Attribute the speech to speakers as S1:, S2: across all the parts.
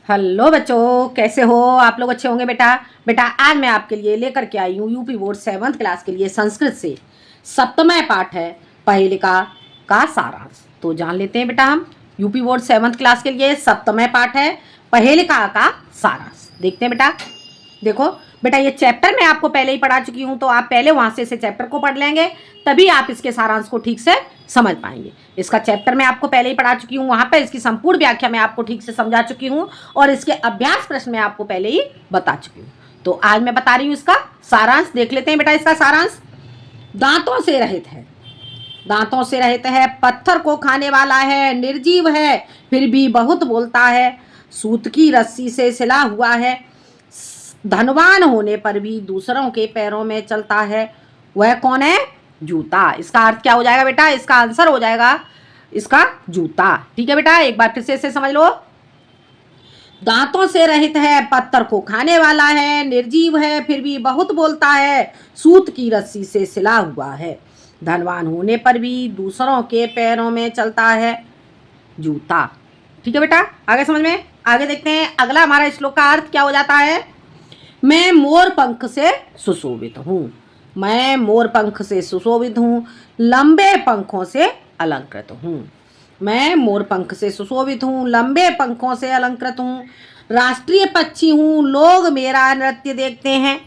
S1: Hello बच्चों, कैसे हो आप लोग? अच्छे होंगे बेटा। बेटा आज मैं आपके लिए लेकर के आई हूँ यूपी बोर्ड 7th क्लास के लिए संस्कृत से 7वां पाठ है पहेलिका का सारांश। तो जान लेते हैं बेटा, हम यूपी बोर्ड 7th क्लास के लिए 7वां पाठ है पहेलिका का सारांश। देखते हैं बेटा। देखो बेटा, ये चैप्टर मैं आपको पहले ही पढ़ा चुकी हूँ, तो आप पहले वहाँ से इसे चैप्टर को पढ़ लेंगे, तभी आप इसके सारांश को ठीक से समझ पाएंगे। इसका चैप्टर मैं आपको पहले ही पढ़ा चुकी हूँ, वहाँ पर इसकी संपूर्ण व्याख्या मैं आपको ठीक से समझा चुकी हूँ और इसके अभ्यास प्रश्न मैं आपको पहले ही बता चुकी हूँ। तो आज मैं बता रही हूँ इसका सारांश। देख लेते हैं बेटा इसका सारांश। दांतों से रहित है, दांतों से रहित है, पत्थर को खाने वाला है, निर्जीव है फिर भी बहुत बोलता है, सूत की रस्सी से सिला हुआ है, धनवान होने पर भी दूसरों के पैरों में चलता है, वह कौन है? जूता। इसका अर्थ क्या हो जाएगा बेटा? इसका आंसर हो जाएगा इसका जूता। ठीक है बेटा, एक बार फिर से इसे समझ लो। दांतों से रहित है, पत्थर को खाने वाला है, निर्जीव है फिर भी बहुत बोलता है, सूत की रस्सी से सिला हुआ है, धनवान होने पर भी दूसरों के पैरों में चलता है, जूता। ठीक है बेटा, आगे समझ में। आगे देखते हैं अगला हमारा श्लोक का अर्थ क्या हो जाता है। मैं मोर पंख से सुशोभित हूँ, मैं मोर पंख से सुशोभित हूँ, लंबे पंखों से अलंकृत हूँ। मैं मोर पंख से सुशोभित हूँ, लंबे पंखों से अलंकृत हूँ, राष्ट्रीय पक्षी हूँ, लोग मेरा नृत्य देखते हैं।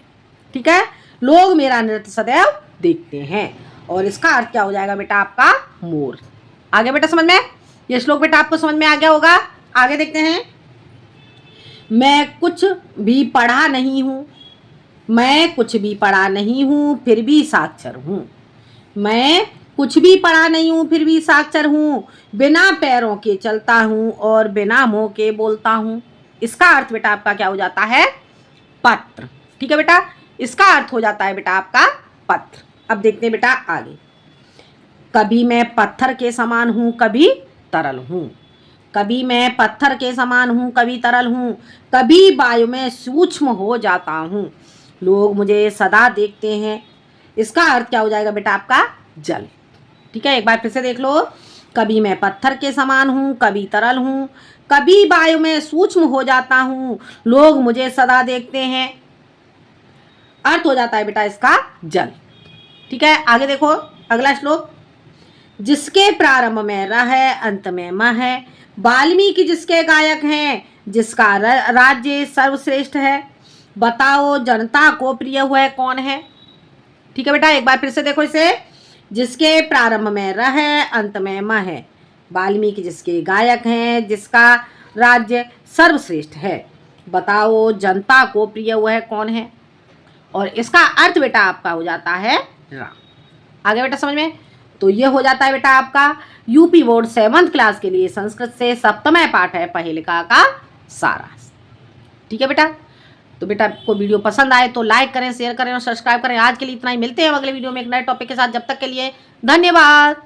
S1: ठीक है, लोग मेरा नृत्य सदैव देखते हैं। और इसका अर्थ क्या हो जाएगा बेटा? आपका मोर। आगे बेटा समझ में, ये श्लोक बेटा आपको समझ में आ गया होगा। आगे देखते हैं। मैं कुछ भी पढ़ा नहीं हूँ, मैं कुछ भी पढ़ा नहीं हूँ फिर भी साक्षर हूँ, मैं कुछ भी पढ़ा नहीं हूँ फिर भी साक्षर हूँ, बिना पैरों के चलता हूँ और बिना मुंह के बोलता हूँ। इसका अर्थ बेटा आपका क्या हो जाता है? पत्र। ठीक है बेटा, इसका अर्थ हो जाता है बेटा आपका पत्र। अब देखते हैं बेटा आगे। कभी मैं पत्थर के समान हूँ कभी तरल हूँ, कभी मैं पत्थर के समान हूँ कभी तरल हूँ, कभी वायु में सूक्ष्म हो जाता हूँ, लोग मुझे सदा देखते हैं। इसका अर्थ क्या हो जाएगा बेटा आपका? जल। ठीक है, एक बार फिर से देख लो। कभी मैं पत्थर के समान हूँ कभी तरल हूँ, कभी वायु में सूक्ष्म हो जाता हूँ, लोग मुझे सदा देखते हैं। अर्थ हो जाता है बेटा इसका जल। ठीक है, आगे देखो अगला श्लोक। जिसके प्रारंभ में र है अंत में म है, वाल्मीकि जिसके गायक हैं, जिसका राज्य सर्वश्रेष्ठ है, बताओ जनता को प्रिय हुआ कौन है? ठीक है बेटा, एक बार फिर से देखो इसे। जिसके प्रारंभ में र है अंत में म है, वाल्मीकि जिसके गायक हैं, जिसका राज्य सर्वश्रेष्ठ है, बताओ जनता को प्रिय हुआ कौन है? और इसका अर्थ बेटा आपका हो जाता है राम। आगे बेटा समझ में। तो ये हो जाता है बेटा आपका यूपी बोर्ड 7th क्लास के लिए संस्कृत से 7वां पाठ है पहेलिका का सारांश। ठीक है बेटा, तो बेटा आपको वीडियो पसंद आए तो लाइक करें, शेयर करें और सब्सक्राइब करें। आज के लिए इतना ही, मिलते हैं अगले वीडियो में एक नए टॉपिक के साथ। जब तक के लिए धन्यवाद।